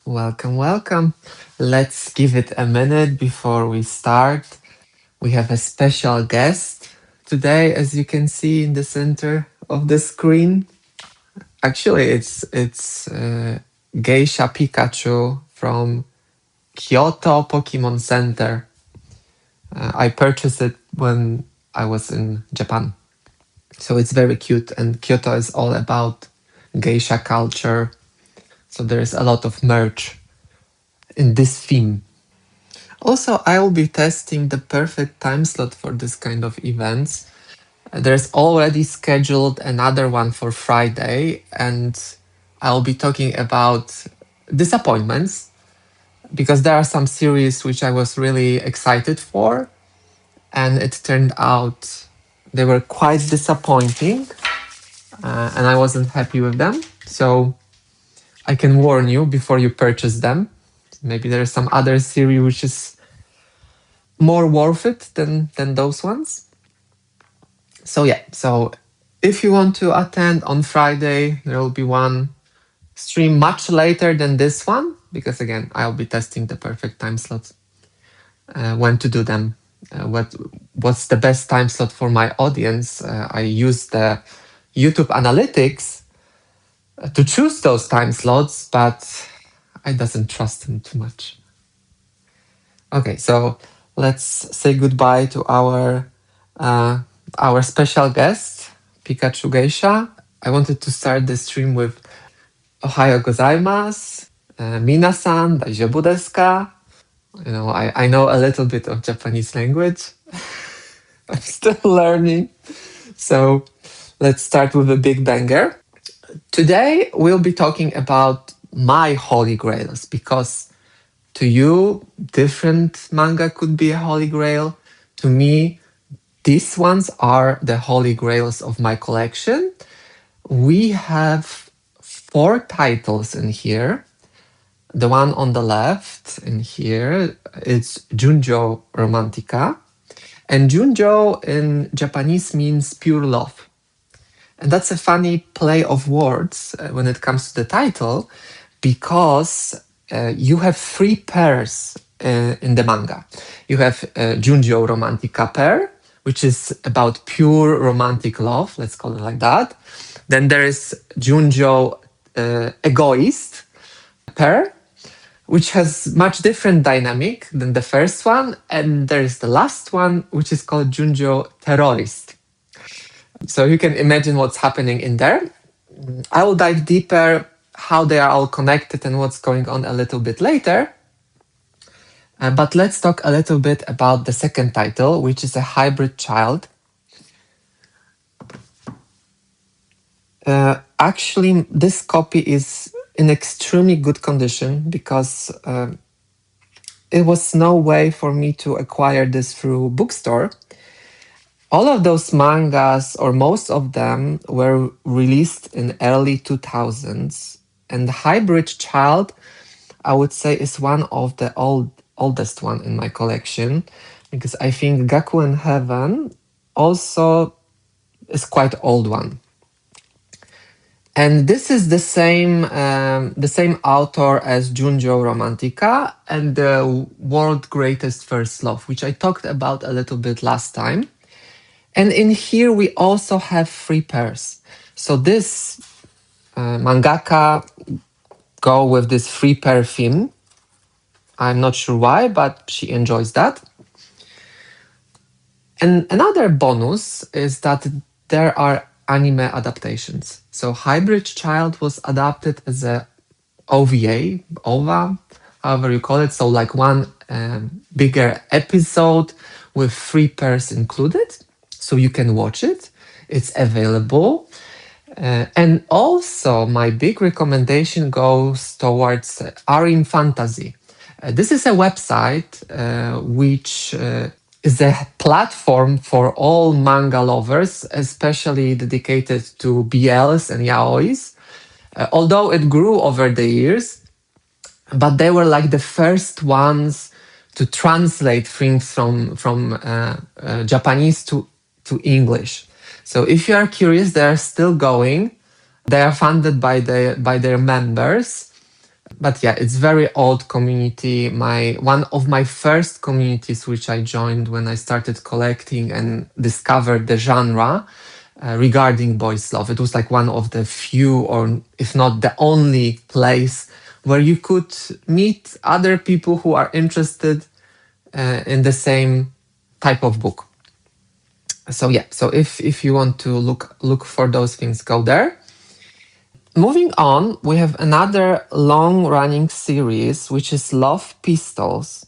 Welcome, welcome. Let's give it a minute before we start. We have a special guest today, as you can see in the center of the screen. Actually, it's Geisha Pikachu from Kyoto Pokemon Center. I purchased it when I was in Japan. So it's very cute, and Kyoto is all about geisha culture. So there's a lot of merch in this theme. Also, I will be testing the perfect time slot for this kind of events. There's already scheduled another one for Friday, and I'll be talking about disappointments because there are some series which I was really excited for, and it turned out they were quite disappointing, and I wasn't happy with them. So I can warn you before you purchase them. Maybe there's some other series which is more worth it than those ones. So if you want to attend on Friday, there will be one stream much later than this one because again I'll be testing the perfect time slots, when to do them, what's the best time slot for my audience. I use the YouTube analytics to choose those time slots, but I doesn't trust them too much. Okay, so let's say goodbye to uh, our special guest, Pikachu Geisha. I wanted to start the stream with Ohayo gozaimasu, minasan, daijoubu desu ka? I know a little bit of Japanese language. I'm still learning. So let's start with a big banger. Today we'll be talking about my holy grails because to you, different manga could be a holy grail. To me, these ones are the holy grails of my collection. We have 4 titles in here. The one on the left in here, it's Junjo Romantica. And Junjo in Japanese means pure love. And that's a funny play of words when it comes to the title, because you have 3 pairs in the manga. You have Junjo Romantica pair, which is about pure romantic love, let's call it like that. Then there is Junjo Egoist pair, which has much different dynamic than the first one. And there is the last one, which is called Junjo Terrorist. So you can imagine what's happening in there. I will dive deeper how they are all connected and what's going on a little bit later. But let's talk a little bit about the second title, which is a hybrid child. Actually, this copy is in extremely good condition because it was no way for me to acquire this through bookstore. All of those mangas, or most of them, were released in early 2000s. And Hybrid Child, I would say, is one of the oldest one in my collection, because I think Gakuen Heaven also is quite old one. And this is the same author as Junjo Romantica and the World's Greatest First Love, which I talked about a little bit last time. And in here we also have 3 pairs. So this mangaka go with this 3 pair theme. I'm not sure why, but she enjoys that. And another bonus is that there are anime adaptations. So Hybrid Child was adapted as a OVA, however you call it. So like one bigger episode with 3 pairs included. So you can watch it. It's available. And also my big recommendation goes towards Arim Fantasy. This is a website which is a platform for all manga lovers, especially dedicated to BLs and Yaois. Although it grew over the years, but they were like the first ones to translate things from Japanese to English. So if you are curious, they are still going. They are funded by their members. But yeah, it's very old community. One of my first communities which I joined when I started collecting and discovered the genre regarding boys love. It was like one of the few, or if not the only place where you could meet other people who are interested in the same type of book. So yeah, so if you want to look for those things, go there. Moving on, we have another long-running series, which is Love Pistols.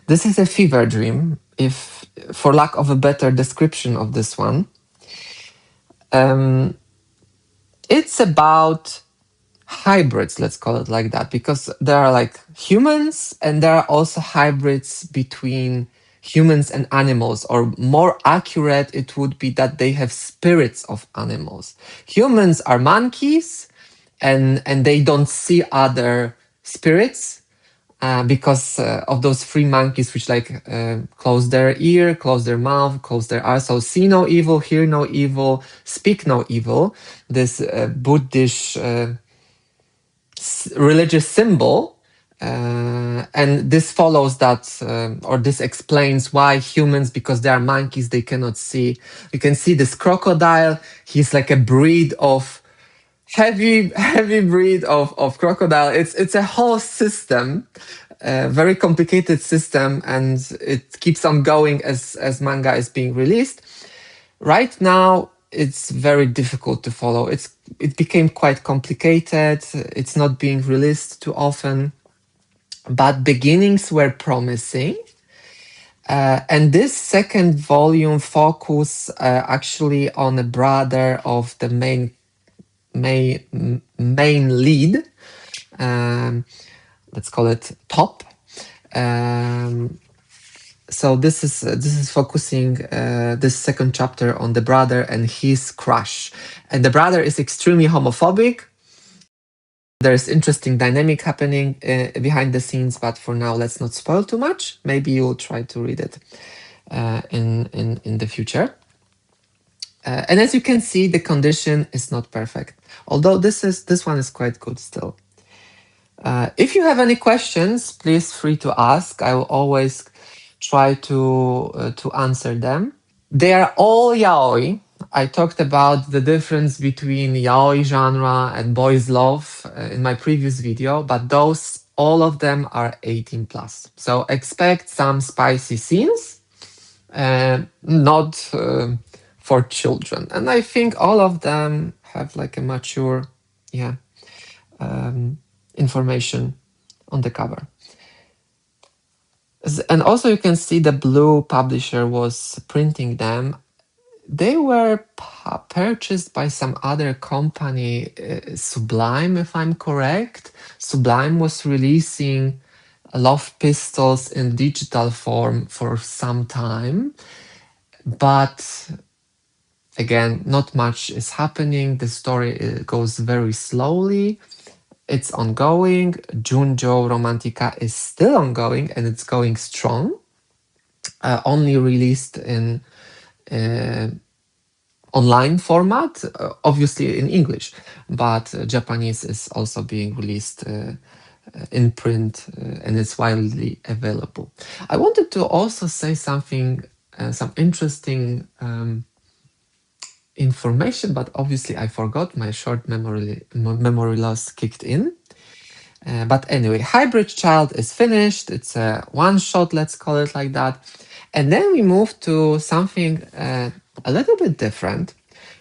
This is a fever dream, if for lack of a better description of this one. It's about hybrids, let's call it like that, because there are like humans and there are also hybrids between humans and animals, or more accurate, it would be that they have spirits of animals. Humans are monkeys, and they don't see other spirits because of those three monkeys which like close their ear, close their mouth, close their eyes. So see no evil, hear no evil, speak no evil. This Buddhist religious symbol. And this follows that, or this explains why humans, because they are monkeys, they cannot see. You can see this crocodile. He's like a breed of heavy breed of crocodile. It's a whole system, a very complicated system, and it keeps on going as manga is being released. Right now, it's very difficult to follow. It became quite complicated. It's not being released too often, but beginnings were promising. And this second volume focus actually on a brother of the main lead. Let's call it Top. So this is focusing this second chapter on the brother and his crush, and the brother is extremely homophobic. There's interesting dynamic happening behind the scenes, but for now, let's not spoil too much. Maybe you'll try to read it in the future. And as you can see, the condition is not perfect, although this one is quite good still. If you have any questions, please free to ask. I will always try to answer them. They are all yaoi. I talked about the difference between yaoi genre and boys love in my previous video, but all of them are 18 plus. So expect some spicy scenes, not for children. And I think all of them have like a mature, information on the cover. And also you can see the blue publisher was printing them. They were purchased by some other company, Sublime, if I'm correct. Sublime was releasing Love Pistols in digital form for some time, but again, not much is happening. The story goes very slowly. It's ongoing. Junjo Romantica is still ongoing and it's going strong. Only released in online format, obviously in English, but Japanese is also being released in print and it's widely available. I wanted to also say something, some interesting information, but obviously I forgot. My short memory loss kicked in. But anyway, Hybrid Child is finished. It's a one shot, let's call it like that. And then we move to something a little bit different,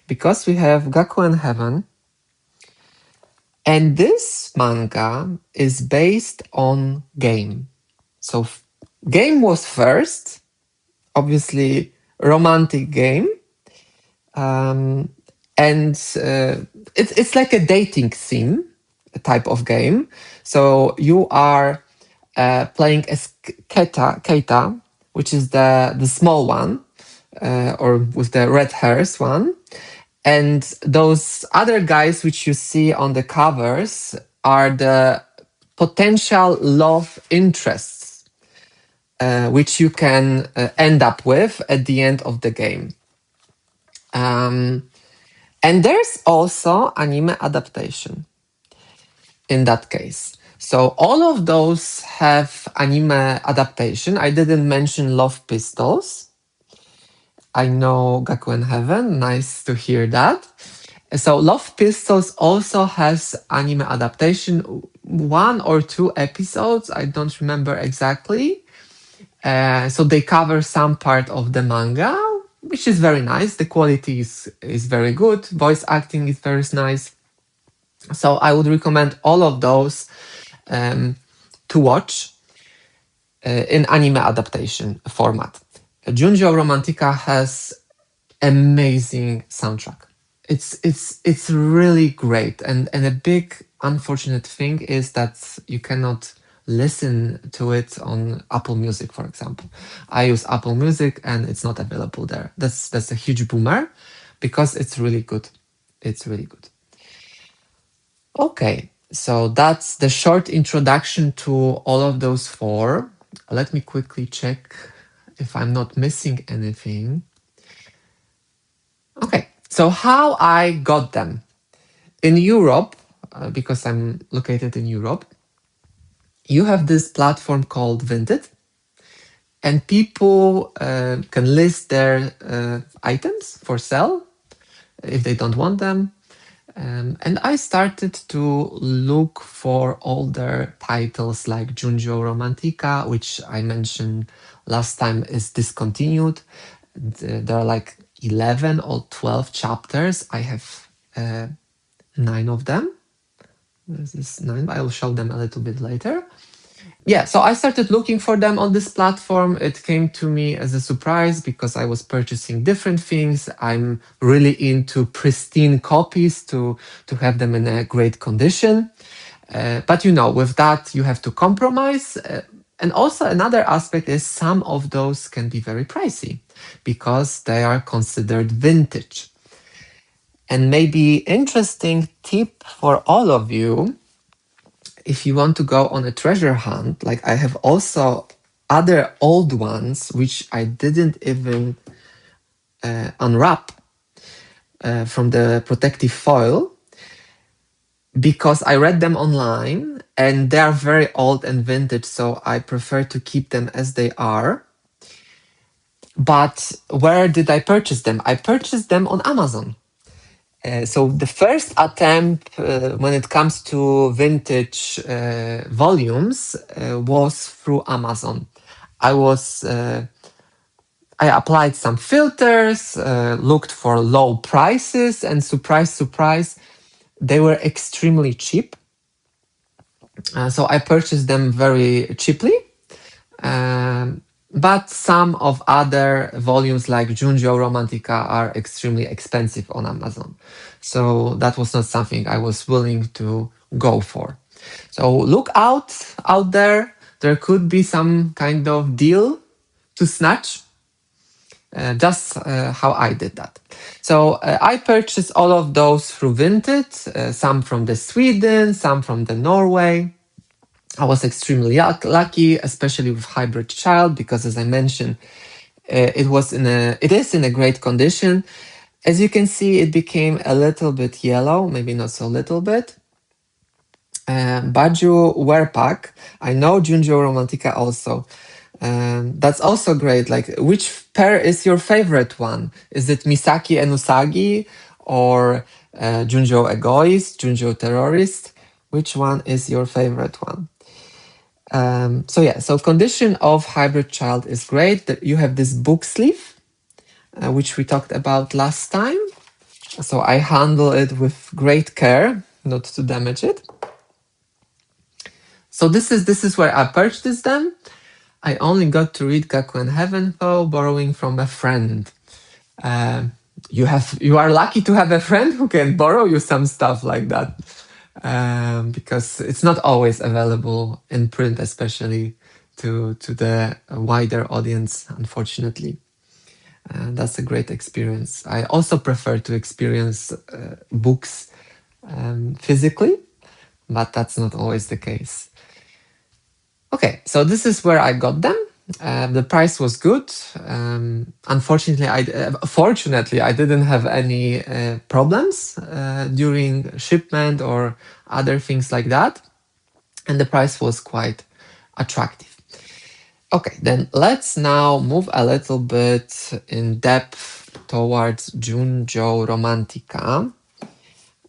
because we have Gakuen Heaven. And this manga is based on game. So game was first, obviously romantic game. And it's like a dating sim type of game. So you are playing as Keita, which is the small one, or with the red hairs one. And those other guys which you see on the covers are the potential love interests, which you can end up with at the end of the game. And there's also anime adaptation in that case. So all of those have anime adaptation. I didn't mention Love Pistols. I know Gakuen Heaven. Nice to hear that. So Love Pistols also has anime adaptation, one or two episodes. I don't remember exactly. So they cover some part of the manga, which is very nice. The quality is very good. Voice acting is very nice. So I would recommend all of those to watch in anime adaptation format. Junjo Romantica has amazing soundtrack. It's really great, and a big unfortunate thing is that you cannot listen to it on Apple Music, for example. I use Apple Music and it's not available there. That's a huge boomer, because it's really good. It's really good. Okay, so that's the short introduction to all of those four. Let me quickly check if I'm not missing anything. Okay, so how I got them. In Europe, because I'm located in Europe, you have this platform called Vinted, and people can list their items for sale if they don't want them. And I started to look for older titles like Junjo Romantica, which I mentioned last time is discontinued. There are like 11 or 12 chapters. I have 9 of them. This is 9. I will show them a little bit later. Yeah, so I started looking for them on this platform. It came to me as a surprise because I was purchasing different things. I'm really into pristine copies to have them in a great condition. But with that, you have to compromise. And also, another aspect is some of those can be very pricey because they are considered vintage. And maybe interesting tip for all of you, if you want to go on a treasure hunt, like I have also other old ones which I didn't even unwrap from the protective foil, because I read them online and they are very old and vintage, so I prefer to keep them as they are. But where did I purchase them? I purchased them on Amazon. So the first attempt when it comes to vintage volumes was through Amazon. I applied some filters, looked for low prices, and surprise, surprise, they were extremely cheap. So I purchased them very cheaply. But some of other volumes like Junjo Romantica are extremely expensive on Amazon. So that was not something I was willing to go for. So look out there. There could be some kind of deal to snatch. Just how I did that. So I purchased all of those through Vinted, some from the Sweden, some from the Norway. I was extremely lucky, especially with Hybrid Child, because as I mentioned, it is in a great condition. As you can see, it became a little bit yellow, maybe not so little bit. Baju Wear Pack. I know Junjo Romantica also. That's also great. Like, which pair is your favorite one? Is it Misaki and Usagi or Junjo Egoist, Junjo Terrorist? Which one is your favorite one? So condition of Hybrid Child is great. You have this book sleeve, which we talked about last time. So I handle it with great care, not to damage it. So this is where I purchased them. I only got to read Gakuen Heaven though, borrowing from a friend. You are lucky to have a friend who can borrow you some stuff like that, because it's not always available in print, especially to the wider audience, unfortunately. That's a great experience. I also prefer to experience books physically, but that's not always the case. Okay, so this is where I got them. The price was good. Fortunately, I didn't have any problems during shipment or other things like that. and the price was quite attractive. Okay, then let's now move a little bit in depth towards Junjo Romantica,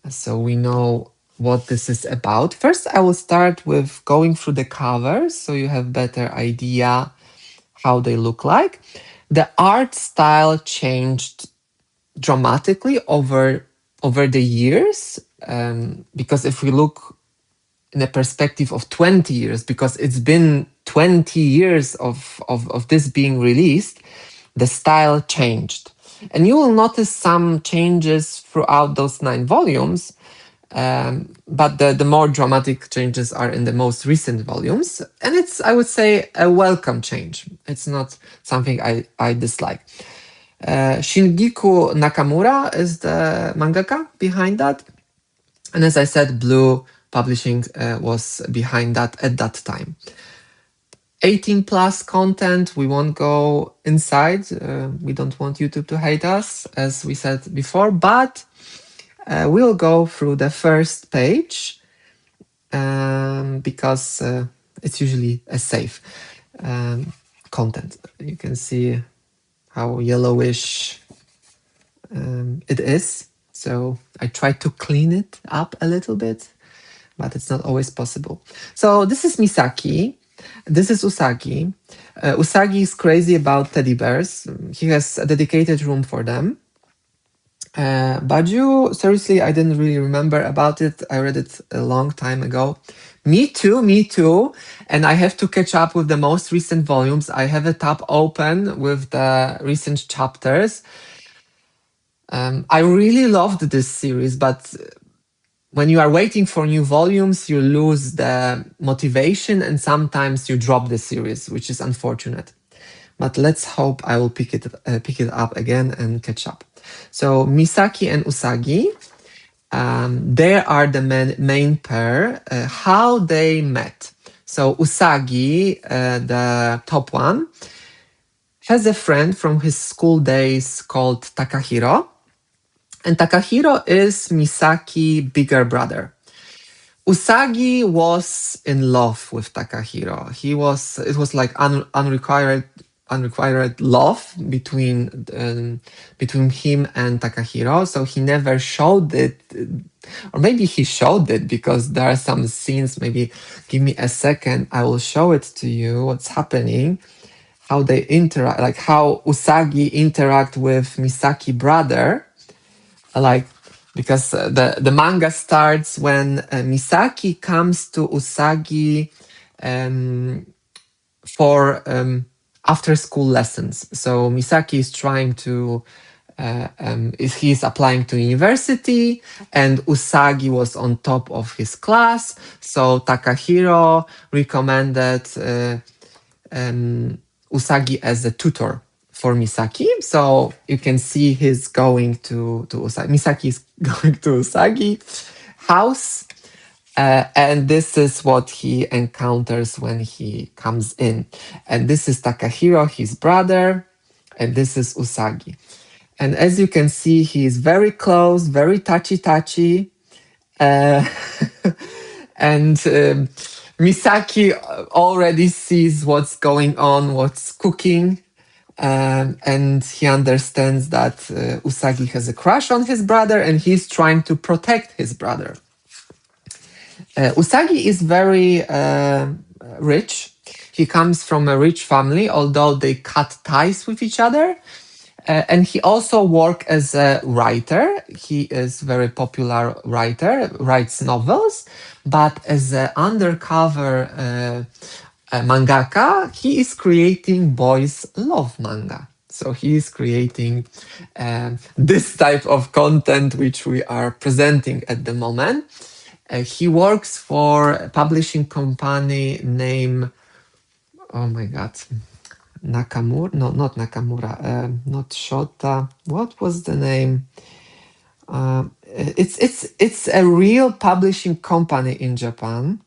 so we know what this is about. First, I will start with going through the covers so you have better idea how they look like. The art style changed dramatically over the years, because if we look in a perspective of 20 years, because it's been 20 years of this being released, the style changed. And you will notice some changes throughout those 9 volumes, but the more dramatic changes are in the most recent volumes. And it's, I would say, a welcome change. It's not something I dislike. Shingiku Nakamura is the mangaka behind that. And as I said, Blue Publishing was behind that at that time. 18 plus content, we won't go inside. We don't want YouTube to hate us, as we said before, but we'll go through the first page because it's usually a safe content. You can see how yellowish it is. So I tried to clean it up a little bit, but it's not always possible. So this is Misaki. This is Usagi. Usagi is crazy about teddy bears. He has a dedicated room for them. Baju, seriously, I didn't really remember about it. I read it a long time ago. Me too. And I have to catch up with the most recent volumes. I have a tab open with the recent chapters. I really loved this series, but when you are waiting for new volumes, you lose the motivation and sometimes you drop the series, which is unfortunate. But let's hope I will pick it up again and catch up. So Misaki and Usagi, they are the main pair. How they met. So Usagi, the top one, has a friend from his school days called Takahiro. And Takahiro is Misaki bigger brother. Usagi was in love with Takahiro. It was like unrequited love between him and Takahiro. So he never showed it, or maybe he showed it because there are some scenes. Maybe give me a second, I will show it to you. What's happening? How they interact, like how Usagi interact with Misaki brother, like. Because the manga starts when Misaki comes to Usagi for after school lessons. So Misaki is trying to, he's applying to university, and Usagi was on top of his class. So Takahiro recommended Usagi as a tutor for Misaki. So you can see he's going to Usagi. Misaki is going to Usagi house. And this is what he encounters when he comes in. And this is Takahiro, his brother. And this is Usagi. And as you can see, he is very close, very touchy. Uh, and Misaki already sees what's going on, what's cooking. And he understands that Usagi has a crush on his brother and he's trying to protect his brother. Usagi is very rich. He comes from a rich family, although they cut ties with each other. And he also works as a writer. He is very popular writer, writes novels, but as an undercover mangaka, he is creating boys' love manga. So he is creating this type of content which we are presenting at the moment. He works for a publishing company named, oh my god, Nakamura? No, not Nakamura. Not Shota. What was the name? It's a real publishing company in Japan.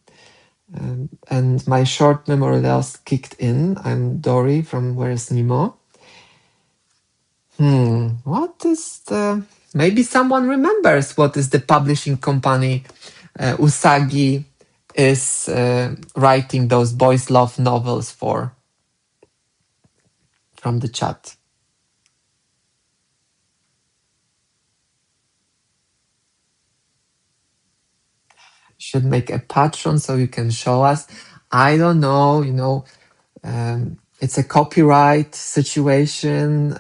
And my short memory loss kicked in. I'm Dory from Where's Nemo. What is the... Maybe someone remembers what is the publishing company Usagi is writing those boys love novels for from the chat. Should make a patron so you can show us. I don't know, it's a copyright situation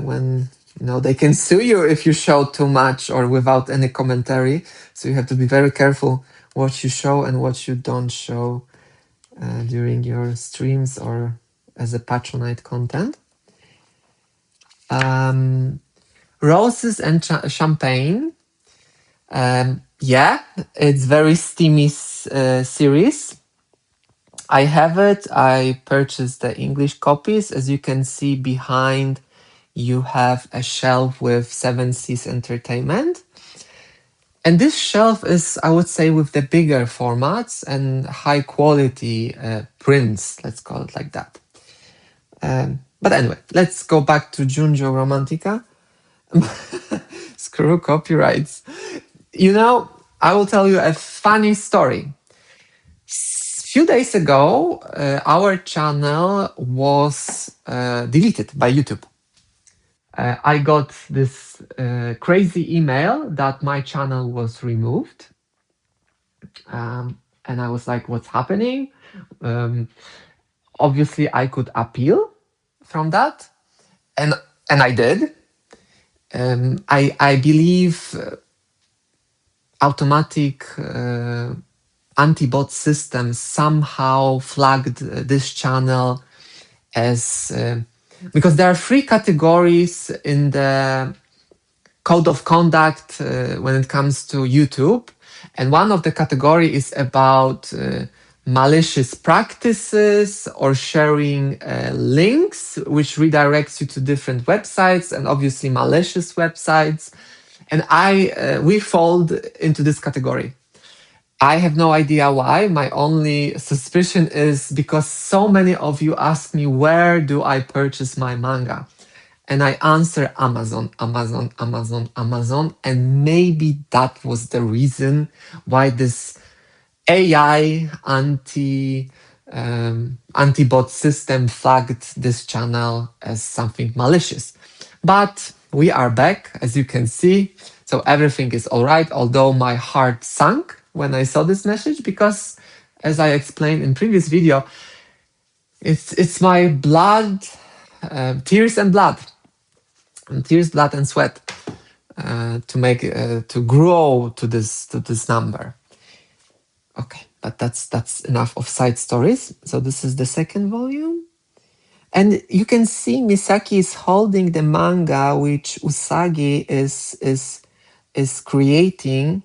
when they can sue you if you show too much or without any commentary. So you have to be very careful what you show and what you don't show during your streams or as a patronite content. Roses and champagne. Yeah, it's very steamy series. I have it. I purchased the English copies. As you can see behind, you have a shelf with Seven Seas Entertainment. And this shelf is, I would say, with the bigger formats and high quality prints, let's call it like that. But anyway, let's go back to Junjo Romantica. Screw copyrights. I will tell you a funny story. Few days ago, our channel was deleted by YouTube. I got this crazy email that my channel was removed. And I was like, what's happening? Obviously, I could appeal from that. And I did. I believe automatic anti-bot system somehow flagged this channel as because there are 3 categories in the code of conduct when it comes to YouTube, and one of the category is about malicious practices or sharing links which redirects you to different websites, and obviously malicious websites. And we fall into this category. I have no idea why. My only suspicion is because so many of you ask me, where do I purchase my manga? And I answer Amazon, Amazon, Amazon, Amazon. And maybe that was the reason why this AI anti-bot system flagged this channel as something malicious. But we are back, as you can see. So everything is all right, although my heart sunk when I saw this message, because as I explained in previous video, it's my blood, tears and blood, tears, blood and sweat to grow to this number. Okay, but that's enough of side stories. So this is the second volume. And you can see Misaki is holding the manga which Usagi is creating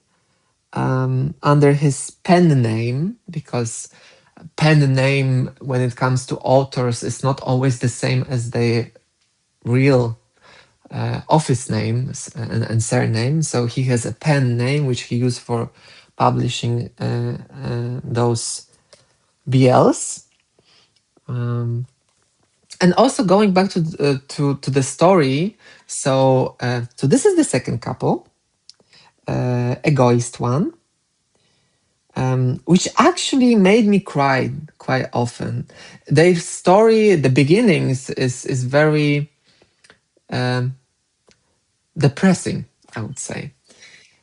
under his pen name, because pen name when it comes to authors is not always the same as the real office names and surname. So he has a pen name which he used for publishing those BLs. And also going back to the story, so this is the second couple, egoist one, which actually made me cry quite often. Their story, the beginnings, is very depressing, I would say.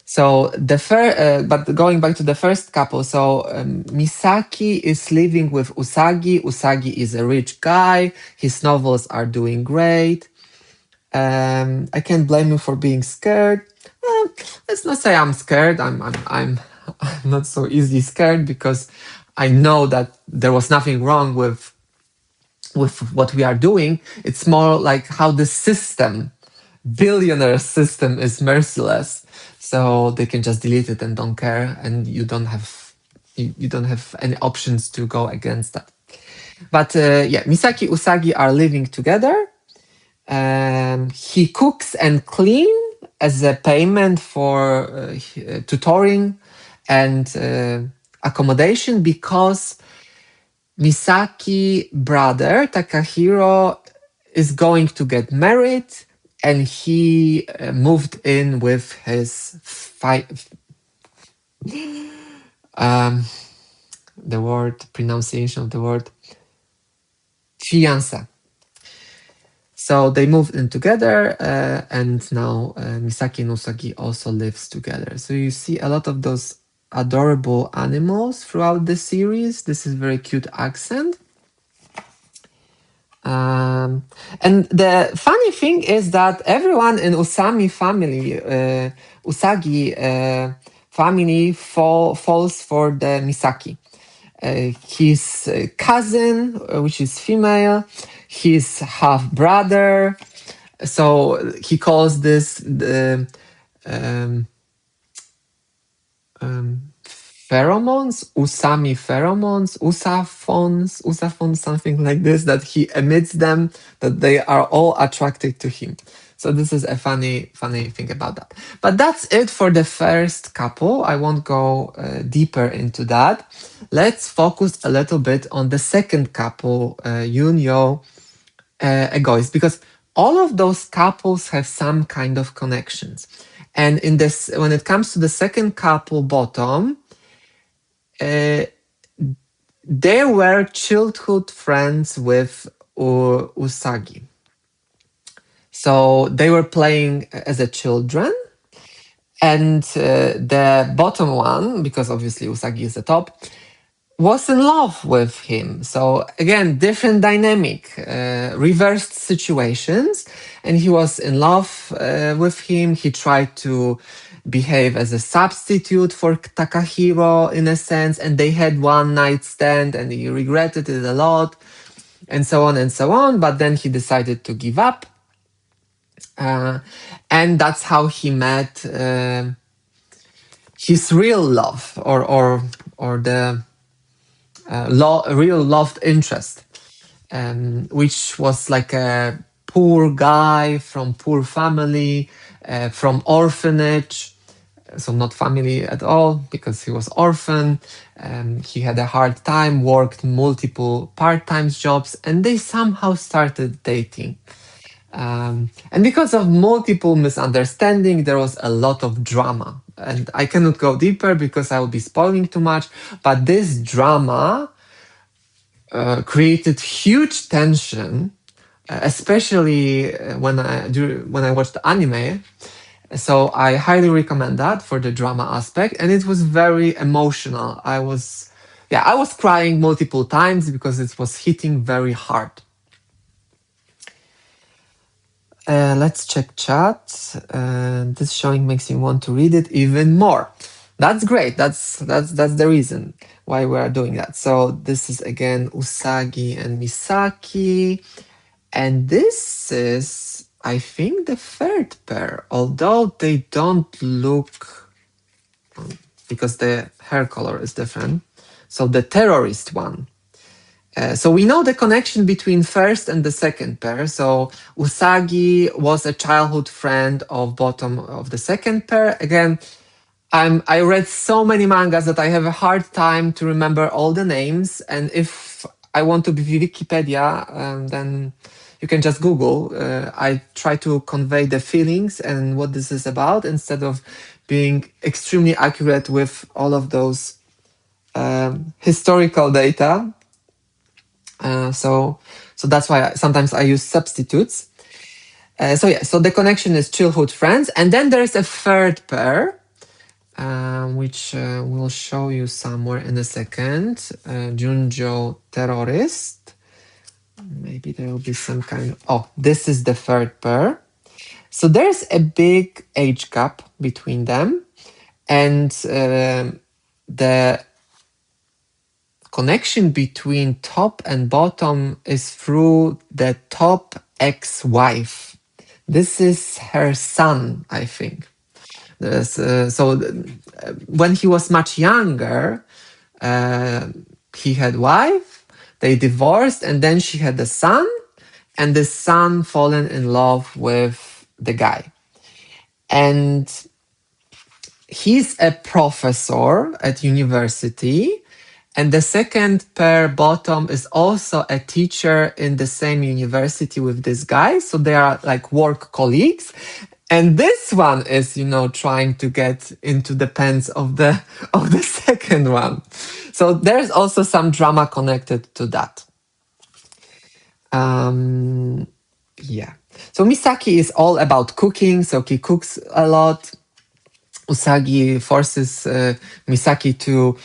So but going back to the first couple, so Misaki is living with Usagi. Usagi is a rich guy. His novels are doing great. I can't blame you for being scared. Let's not say I'm scared. I'm not so easily scared, because I know that there was nothing wrong with what we are doing. It's more like how the system, billionaire system, is merciless. So they can just delete it and don't care, and you don't have any options to go against that. But yeah, Misaki Usagi are living together. He cooks and clean as a payment for tutoring and accommodation, because Misaki brother Takahiro is going to get married, and he moved in with his the word pronunciation of the word fiancé. So they moved in together, and now Misaki and Usagi also lives together. So you see a lot of those adorable animals throughout the series. This is very cute accent. And the funny thing is that everyone in Usami family, Usagi family falls for the Misaki. His cousin, which is female, his half brother. So he calls this the pheromones, usaphones, something like this, that he emits them, that they are all attracted to him. So this is a funny thing about that. But that's it for the first couple. I won't go deeper into that. Let's focus a little bit on the second couple, Yunyo, Egoist, because all of those couples have some kind of connections. And in this, when it comes to the second couple, Bottom, they were childhood friends with Usagi. So they were playing as a children, and the bottom one, because obviously Usagi is the top, was in love with him. So again, different dynamic, reversed situations, and he was in love with him. He tried to behave as a substitute for Takahiro in a sense, and they had one night stand, and he regretted it a lot, and so on and so on. But then he decided to give up, and that's how he met his real love, or the real loved interest, which was like a poor guy from poor family, from orphanage, so not family at all because he was orphan. He had a hard time, worked multiple part-time jobs, and they somehow started dating. And because of multiple misunderstanding, there was a lot of drama. And I cannot go deeper because I will be spoiling too much. But this drama created huge tension, especially when I watched the anime. So I highly recommend that for the drama aspect, and it was very emotional. I was crying multiple times because it was hitting very hard. Let's check chat. This showing makes me want to read it even more. That's great. That's the reason why we are doing that. So this is again Usagi and Misaki, and this is, I think, the third pair. Although they don't look, because the hair color is different. So the terrorist one. So we know the connection between first and the second pair. So Usagi was a childhood friend of bottom of the second pair. Again, I read so many mangas that I have a hard time to remember all the names. And if I want to be Wikipedia, then you can just Google. I try to convey the feelings and what this is about instead of being extremely accurate with all of those historical data. So that's why sometimes I use substitutes. So the connection is childhood friends, and then there is a third pair, which we'll show you somewhere in a second. Junjo terrorist. Maybe there will be some kind of. Oh, this is the third pair. So there's a big age gap between them, and the connection between top and bottom is through the top ex-wife. This is her son, I think. When he was much younger, he had wife, they divorced, and then she had a son, and the son fallen in love with the guy. And he's a professor at university, and the second pair bottom is also a teacher in the same university with this guy. So they are like work colleagues. And this one is, trying to get into the pants of the of the second one. So there's also some drama connected to that. Um, yeah. So Misaki is all about cooking, so he cooks a lot. Usagi forces Misaki to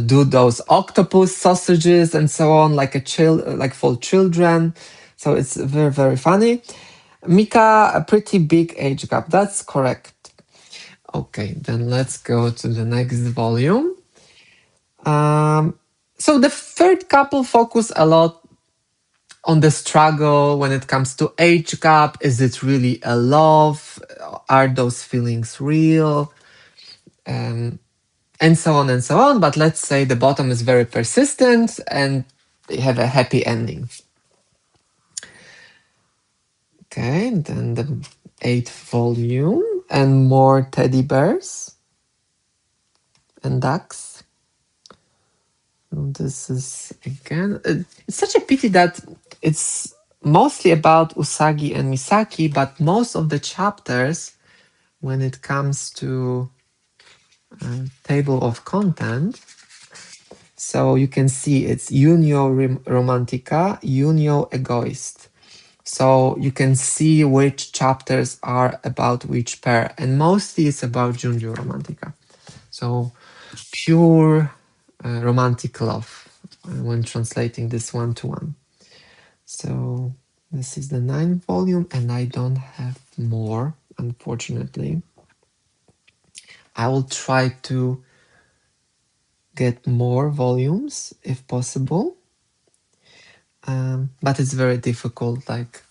do those octopus sausages and so on, like for children. So it's very, very funny. Mika, a pretty big age gap. That's correct. Okay, then let's go to the next volume. So the third couple focus a lot on the struggle when it comes to age gap. Is it really a love? Are those feelings real? And so on and so on. But let's say the bottom is very persistent and they have a happy ending. Okay, then the eighth volume and more teddy bears and ducks. This is again, it's such a pity that it's mostly about Usagi and Misaki, but most of the chapters, when it comes to table of content, so you can see it's Junio Romantica, Junio Egoist. So you can see which chapters are about which pair, and mostly it's about Junio Romantica. So pure romantic love when translating this one to one. So this is the 9th volume, and I don't have more, unfortunately. I will try to get more volumes if possible, but it's very difficult. Like,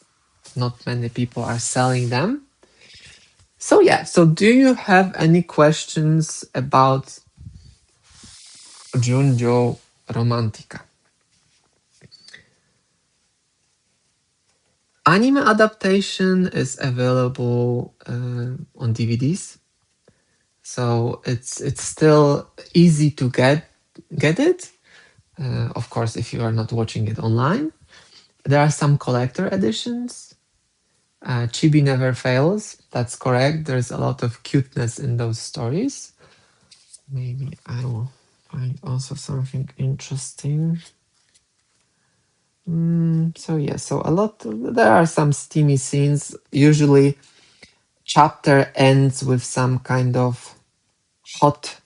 not many people are selling them. So yeah. So do you have any questions about Junjo Romantica? Anime adaptation is available on DVDs, so it's still easy to get it. Of course, if you are not watching it online, there are some collector editions. Chibi never fails. That's correct. There's a lot of cuteness in those stories. Maybe I will find also something interesting. So yeah, so a lot. There are some steamy scenes. Usually, chapter ends with some kind of hot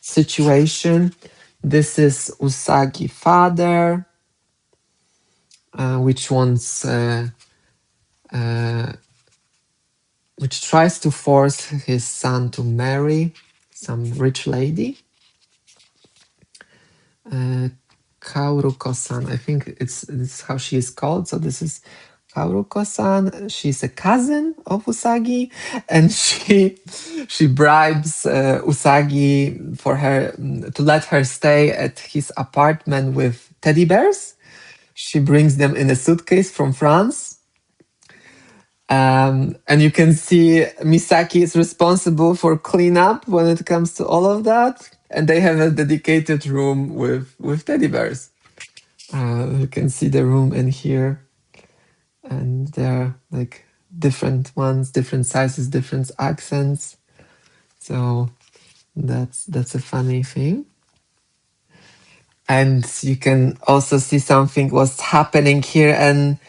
situation. This is Usagi father, which wants, which tries to force his son to marry some rich lady. Kauruko-san, I think it's how she is called. So this is Kauruko-san. She's a cousin of Usagi, and she bribes Usagi for her to let her stay at his apartment with teddy bears. She brings them in a suitcase from France. And you can see Misaki is responsible for cleanup when it comes to all of that. And they have a dedicated room with teddy bears. You can see the room in here. And they're like different ones, different sizes, different accents. So that's a funny thing. And you can also see something was happening here, and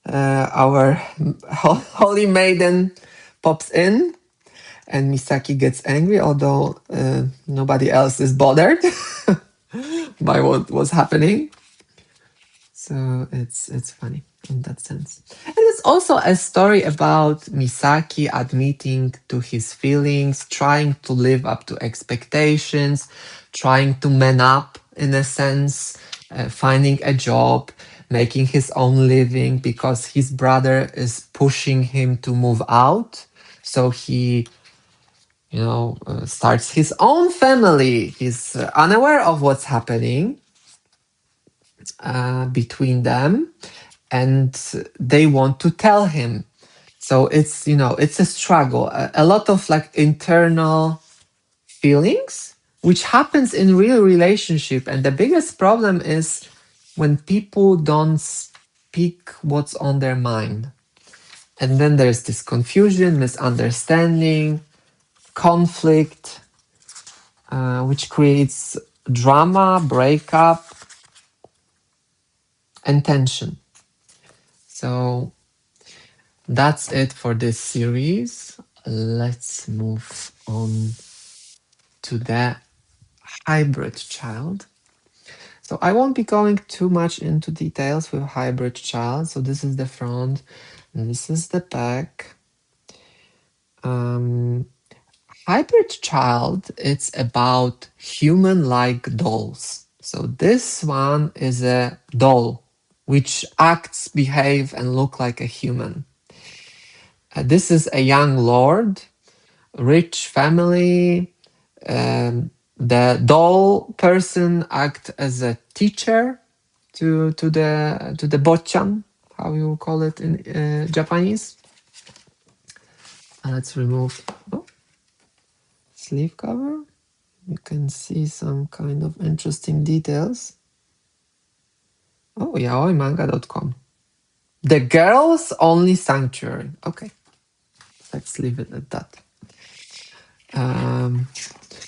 our holy maiden pops in, and Misaki gets angry, although nobody else is bothered by what was happening. So it's funny in that sense. And it's also a story about Misaki admitting to his feelings, trying to live up to expectations, trying to man up in a sense, finding a job, making his own living because his brother is pushing him to move out. So he starts his own family. He's unaware of what's happening between them, and they want to tell him. So it's a struggle, a lot of like internal feelings, which happens in real relationship. And the biggest problem is when people don't speak what's on their mind. And then there's this confusion, misunderstanding, conflict, which creates drama, breakup, and tension. So that's it for this series. Let's move on to the hybrid child. So I won't be going too much into details with hybrid child. So this is the front, and this is the back. Um, Hybrid child, it's about human-like dolls. So this one is a doll which acts, behave, and look like a human. This is a young lord, rich family. The doll person act as a teacher to the bocchan, how you call it in Japanese. Let's remove sleeve cover. You can see some kind of interesting details. Oh, yaoimanga.com. The girls only sanctuary. Okay, let's leave it at that.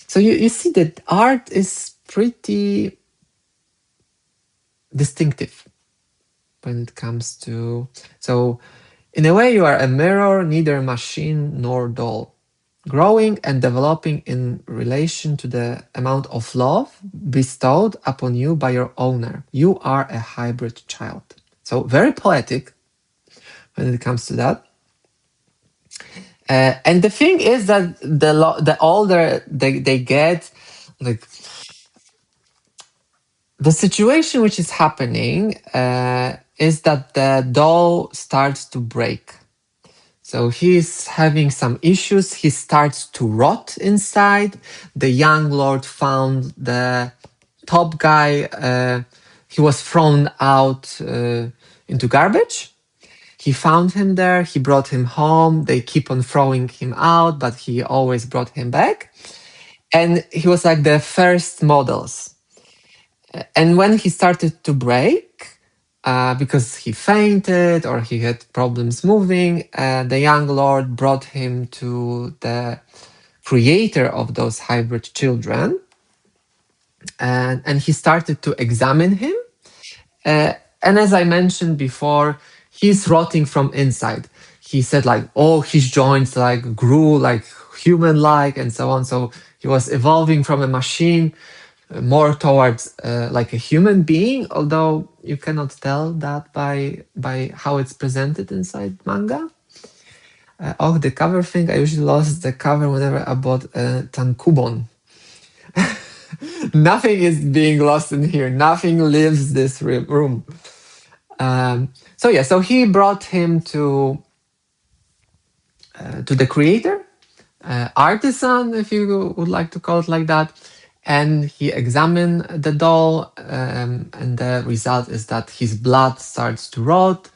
So you see that art is pretty distinctive when it comes to. So in a way, you are a mirror, neither machine nor doll, growing and developing in relation to the amount of love bestowed upon you by your owner. You are a hybrid child. So very poetic when it comes to that. And the thing is that the older they get, like the situation which is happening is that the doll starts to break. So he's having some issues. He starts to rot inside. The young lord found the top guy. He was thrown out into garbage. He found him there. He brought him home. They keep on throwing him out, but he always brought him back. And he was like the first models. And when he started to break, because he fainted or he had problems moving, the young lord brought him to the creator of those hybrid children, and he started to examine him. And as I mentioned before, he's rotting from inside. He said like, oh, his joints like grew like human-like and so on. So he was evolving from a machine more towards like a human being, although you cannot tell that by how it's presented inside manga. Oh, the cover thing, I usually lost the cover whenever I bought tankubon. Nothing is being lost in here. Nothing leaves this room. So yeah, so he brought him to the creator, artisan, if you would like to call it like that, and he examined the doll, and the result is that his blood starts to rot,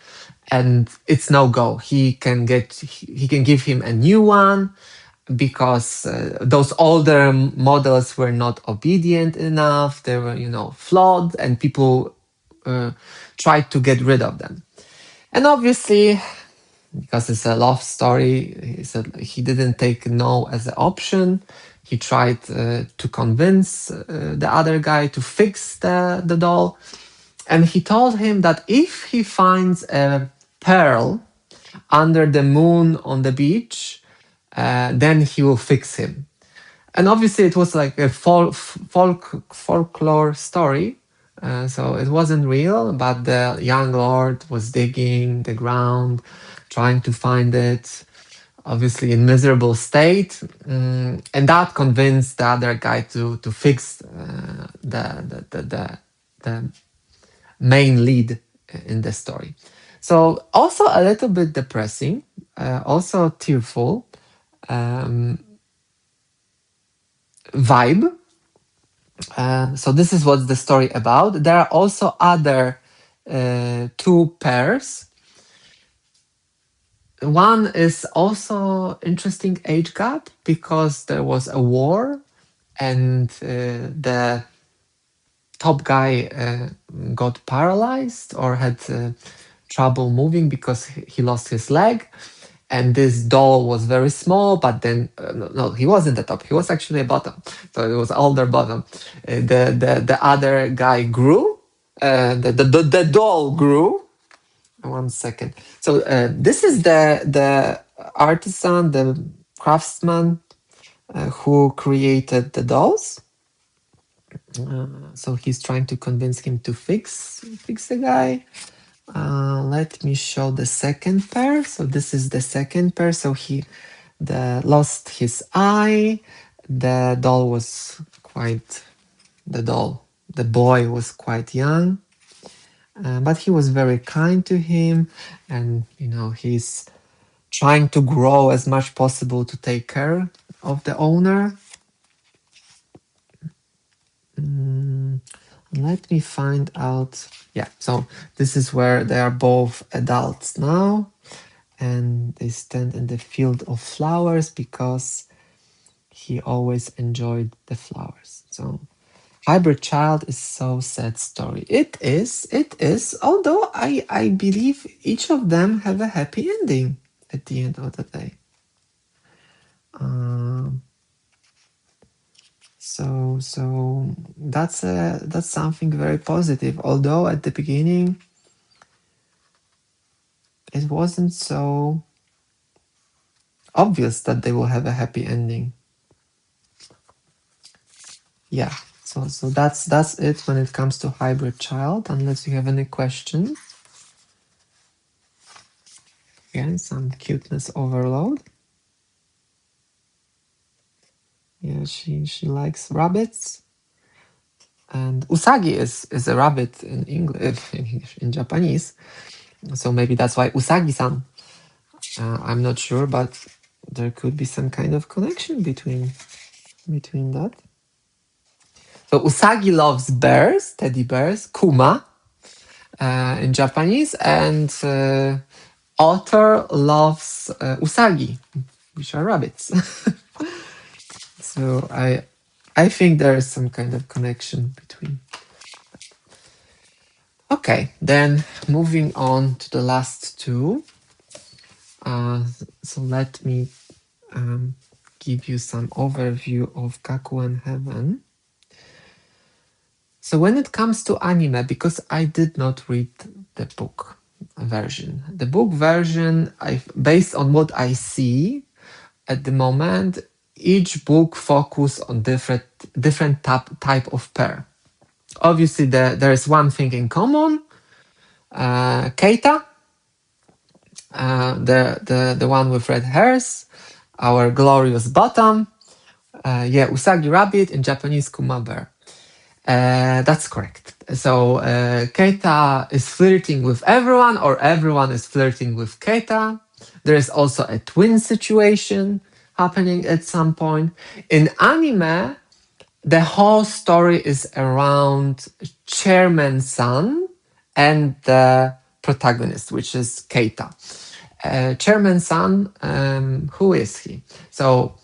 and it's no go. He can give him a new one because those older models were not obedient enough. They were, flawed, and people tried to get rid of them. And obviously, because it's a love story, he said he didn't take no as an option. He tried to convince the other guy to fix the doll. And he told him that if he finds a pearl under the moon on the beach, then he will fix him. And obviously, it was like a folklore story. So it wasn't real, but the young lord was digging the ground, trying to find it, obviously in miserable state, and that convinced the other guy to fix the main lead in the story. So also a little bit depressing, also tearful vibe. So this is what the story about. There are also other two pairs. One is also interesting age gap because there was a war and the top guy got paralyzed or had trouble moving because he lost his leg. And this doll was very small, but then no, he wasn't the top. He was actually a bottom, so it was older bottom. The other guy grew. The doll grew. One second. So this is the artisan, the craftsman who created the dolls. So he's trying to convince him to fix the guy. Let me show the second pair. So this is the second pair. So he lost his eye. The doll was quite the boy was quite young, but he was very kind to him, and he's trying to grow as much possible to take care of the owner. Let me find out. Yeah, so this is where they are both adults now, and they stand in the field of flowers because he always enjoyed the flowers. So Hybrid Child is so sad story. It is. Although I believe each of them have a happy ending at the end of the day. So that's something very positive. Although at the beginning it wasn't so obvious that they will have a happy ending. Yeah. So that's it when it comes to Hybrid Child. Unless you have any questions. Again, some cuteness overload. Yeah, she likes rabbits. And usagi is a rabbit in English, in Japanese. So maybe that's why usagi-san. I'm not sure, but there could be some kind of connection between that. So usagi loves bears, teddy bears, kuma in Japanese, and otter loves usagi, which are rabbits. So I think there is some kind of connection between. Okay, then moving on to the last two. So let me give you some overview of Gakuen Heaven. So when it comes to anime, because I did not read the book version, based on what I see at the moment, each book focus on different type of pair. Obviously, there is one thing in common. Keita, the one with red hairs, our glorious bottom. Usagi rabbit, in Japanese Kuma bear. That's correct. So Keita is flirting with everyone, or everyone is flirting with Keita. There is also a twin situation happening at some point. In anime, the whole story is around Chairman's son and the protagonist, which is Keita. Chairman's son, who is he? So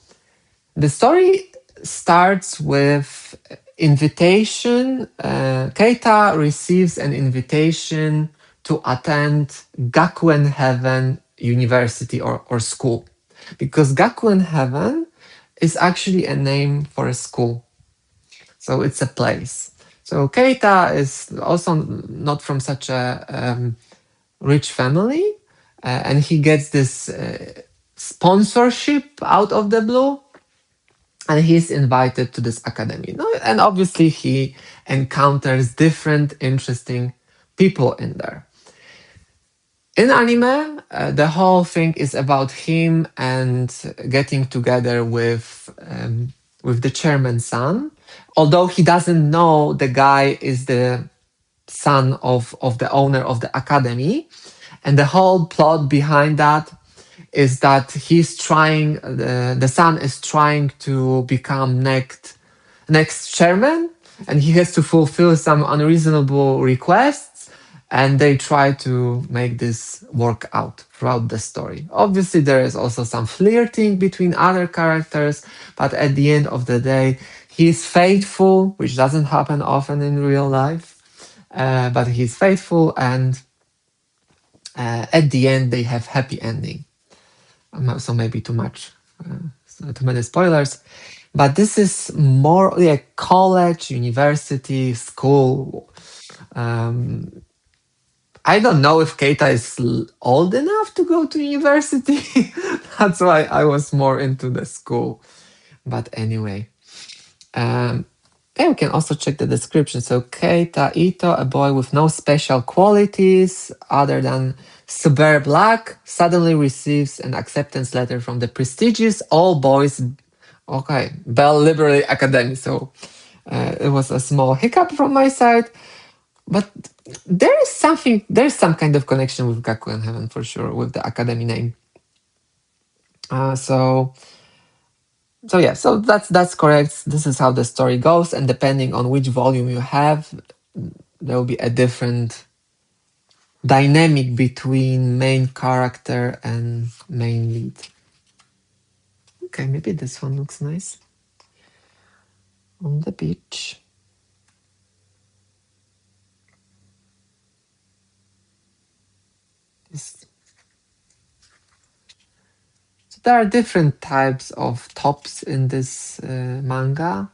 the story starts with invitation. Keita receives an invitation to attend Gakuen Heaven University or school, because Gakuen Heaven is actually a name for a school. So it's a place. So Keita is also not from such a rich family, and he gets this sponsorship out of the blue, and he's invited to this academy. And obviously he encounters different interesting people in there. In anime, the whole thing is about him and getting together with the chairman's son. Although he doesn't know the guy is the son of the owner of the academy. And the whole plot behind that is that he's trying, the son is trying to become next chairman, and he has to fulfill some unreasonable requests, and they try to make this work out throughout the story. Obviously, there is also some flirting between other characters, but at the end of the day, he's faithful, which doesn't happen often in real life, but he's faithful, and At the end, they have happy ending. So maybe too much, too many spoilers. But this is more like college, university, school. Um, I don't know if Keita is old enough to go to university. That's why I was more into the school. But anyway, um, yeah, we can also check the description. So Keita Ito, a boy with no special qualities other than superb luck, suddenly receives an acceptance letter from the prestigious all boys, okay, Bell Library Academy. So it was a small hiccup from my side, but there's some kind of connection with Gakuen Heaven for sure with the academy name. So yeah, so that's correct. This is how the story goes, and depending on which volume you have, there will be a different dynamic between main character and main lead. Okay, maybe this one looks nice. On the beach. So there are different types of tops in this manga,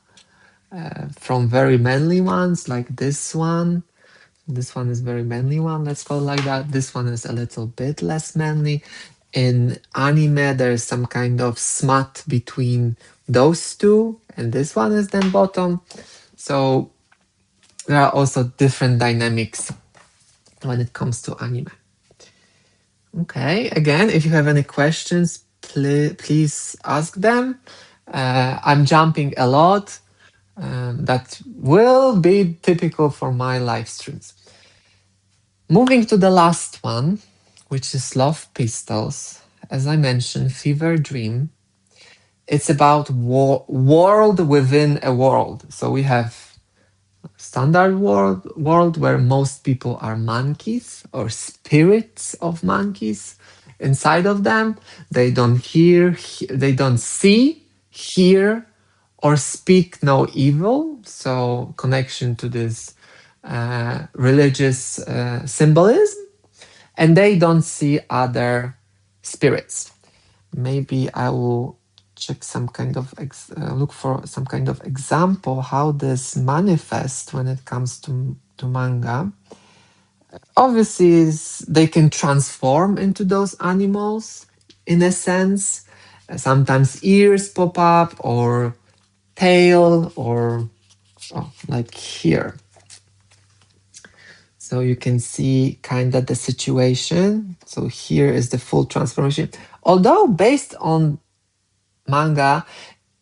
from very manly ones like this one. This one is very manly one, let's call it like that. This one is a little bit less manly. In anime, there's some kind of smut between those two, and this one is then bottom. So there are also different dynamics when it comes to anime. Okay, again, if you have any questions, please ask them. I'm jumping a lot. That will be typical for my live streams. Moving to the last one, which is Love Pistols. As I mentioned, Fever Dream. It's about world within a world. So we have standard world where most people are monkeys or spirits of monkeys. Inside of them, they don't they don't see, hear, or speak no evil. So connection to this religious symbolism, and they don't see other spirits. Maybe I will check some kind of look for some kind of example how this manifests when it comes to manga. Obviously, they can transform into those animals in a sense. Sometimes ears pop up or tail or like here. So you can see kind of the situation. So here is the full transformation. Although based on manga,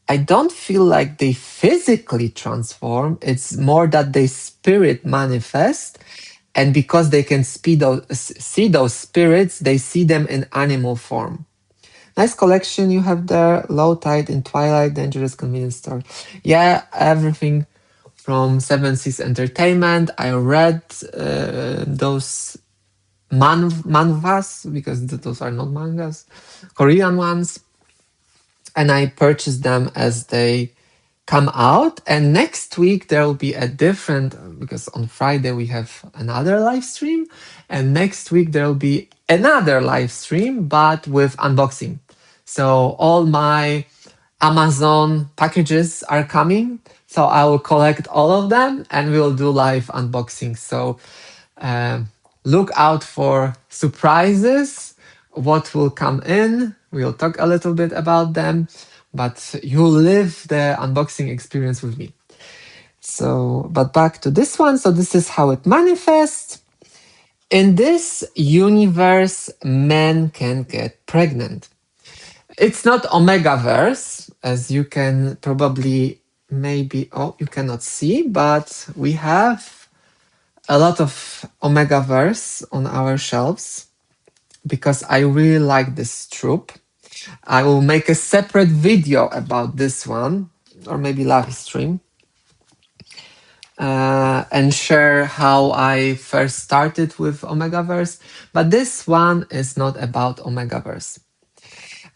I don't feel like they physically transform. It's more that they spirit manifest. And because they can see those spirits, they see them in animal form. Nice collection you have there. Low Tide in Twilight, Dangerous Convenience Store. Yeah, everything from Seven Seas Entertainment. I read those manhwas because those are not mangas, Korean ones, and I purchased them as they come out. And next week there will be a different, because on Friday we have another live stream, and next week there will be another live stream but with unboxing. So all my Amazon packages are coming, so I will collect all of them and we will do live unboxing. So look out for surprises, what will come in. We'll talk a little bit about them, but you'll live the unboxing experience with me. So, but back to this one. So this is how it manifests. In this universe, men can get pregnant. It's not Omegaverse, as you can probably you cannot see, but we have a lot of Omegaverse on our shelves because I really like this troop. I will make a separate video about this one, or maybe live stream, and share how I first started with Omegaverse. But this one is not about Omegaverse.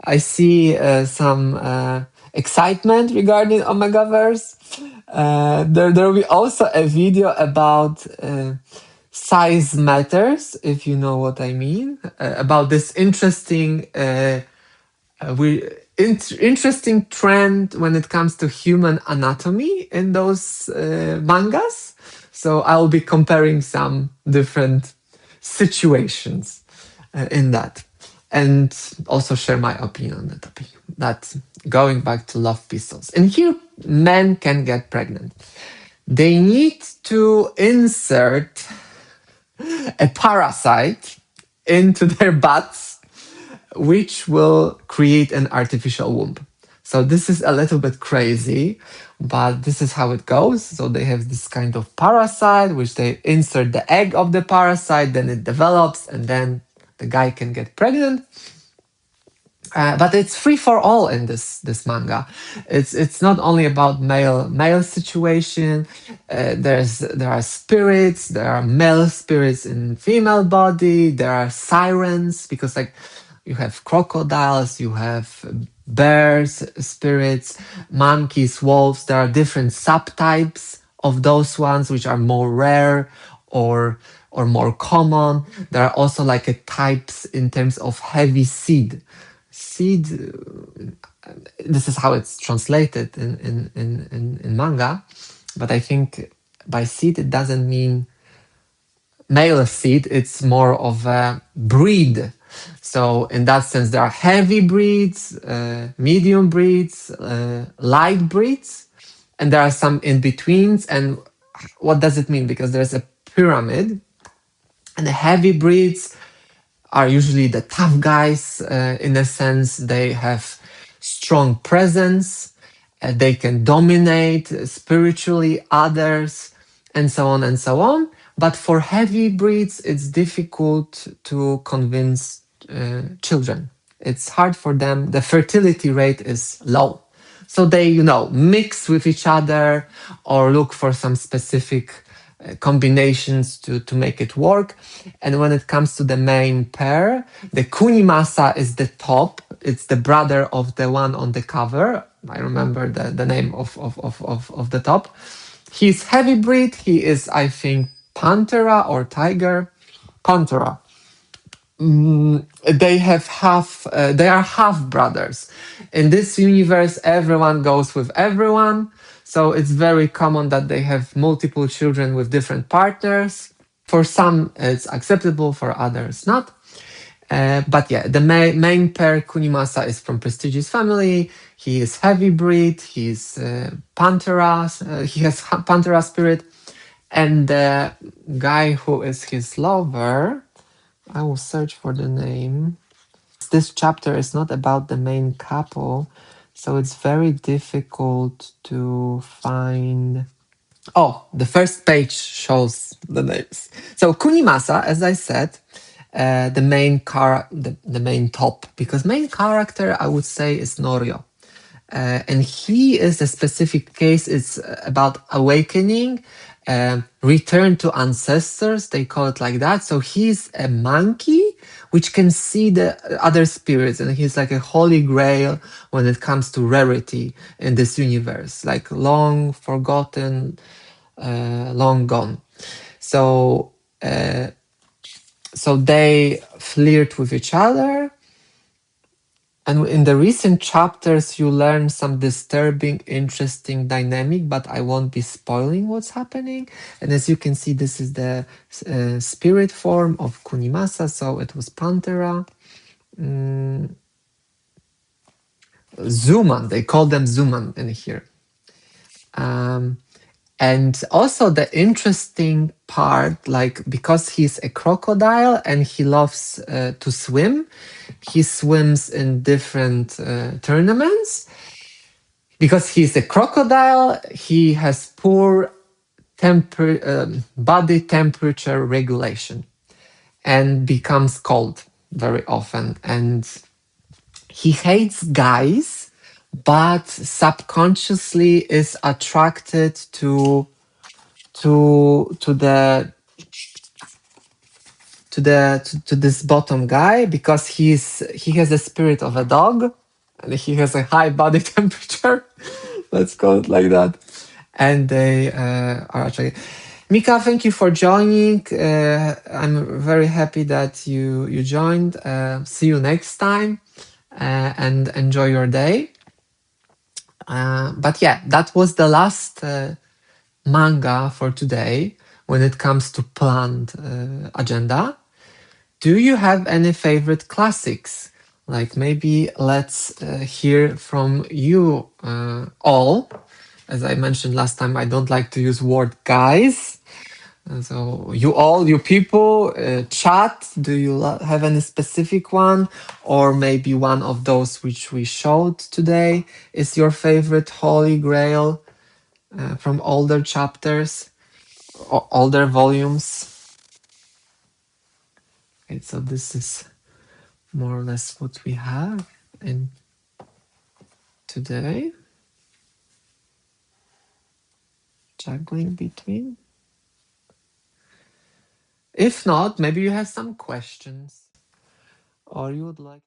I see some excitement regarding Omegaverse. There will be also a video about size matters, if you know what I mean, about this interesting interesting trend when it comes to human anatomy in those mangas. So I'll be comparing some different situations in that, and also share my opinion on the topic. That going back to Love Pistols, and here men can get pregnant. They need to insert a parasite into their butts, which will create an artificial womb. So this is a little bit crazy, but this is how it goes. So they have this kind of parasite, which they insert the egg of the parasite, then it develops, and then the guy can get pregnant. But it's free for all in this manga. It's not only about male situation. There are spirits. There are male spirits in female body. There are sirens, because like you have crocodiles, you have bears spirits, monkeys, wolves. There are different subtypes of those ones which are more rare or more common. There are also like a types in terms of heavy seed. This is how it's translated in manga, but I think by seed it doesn't mean male seed, it's more of a breed. So in that sense there are heavy breeds, medium breeds, light breeds, and there are some in betweens. And what does it mean? Because there's a pyramid, and the heavy breeds are usually the tough guys. In a sense, they have strong presence, they can dominate spiritually others, and so on and so on. But for heavy breeds, it's difficult to convince children. It's hard for them. The fertility rate is low. So they, mix with each other or look for some specific combinations to make it work. And when it comes to the main pair, the Kunimasa is the top. It's the brother of the one on the cover. I remember the name of the top. He's heavy breed. He is, I think, Panthera or Tiger. Panthera. They have they are half brothers. In this universe, everyone goes with everyone. So it's very common that they have multiple children with different partners. For some, it's acceptable, for others, not. But yeah, the main pair, Kunimasa, is from prestigious family. He is heavy breed. He's Panthera. He has Panthera spirit. And the guy who is his lover, I will search for the name. This chapter is not about the main couple, so it's very difficult to find. Oh, the first page shows the names. So Kunimasa, as I said, the main top, because main character I would say is Norio. And he is a specific case. It's about awakening, return to ancestors. They call it like that. So he's a monkey which can see the other spirits, and he's like a holy grail when it comes to rarity in this universe, like long forgotten, long gone. So, so they flirt with each other. And in the recent chapters, you learn some disturbing, interesting dynamic, but I won't be spoiling what's happening. And as you can see, this is the spirit form of Kunimasa, so it was Panthera. Zuman, they call them Zuman in here. And also the interesting part, like because he's a crocodile and he loves to swim, he swims in different tournaments. Because he's a crocodile, he has poor body temperature regulation and becomes cold very often. And he hates guys, but subconsciously is attracted to this bottom guy, because he has the spirit of a dog and he has a high body temperature. Let's call it like that. And they are actually, Mika, thank you for joining. I'm very happy that you joined. See you next time, and enjoy your day. But yeah, that was the last manga for today when it comes to planned agenda. Do you have any favorite classics? Like maybe let's hear from you all. As I mentioned last time, I don't like to use word guys. So you all, you people, chat. Do you have any specific one, or maybe one of those which we showed today is your favorite Holy Grail from older chapters, older volumes? Okay, so this is more or less what we have in today. Juggling between. If not, maybe you have some questions or you would like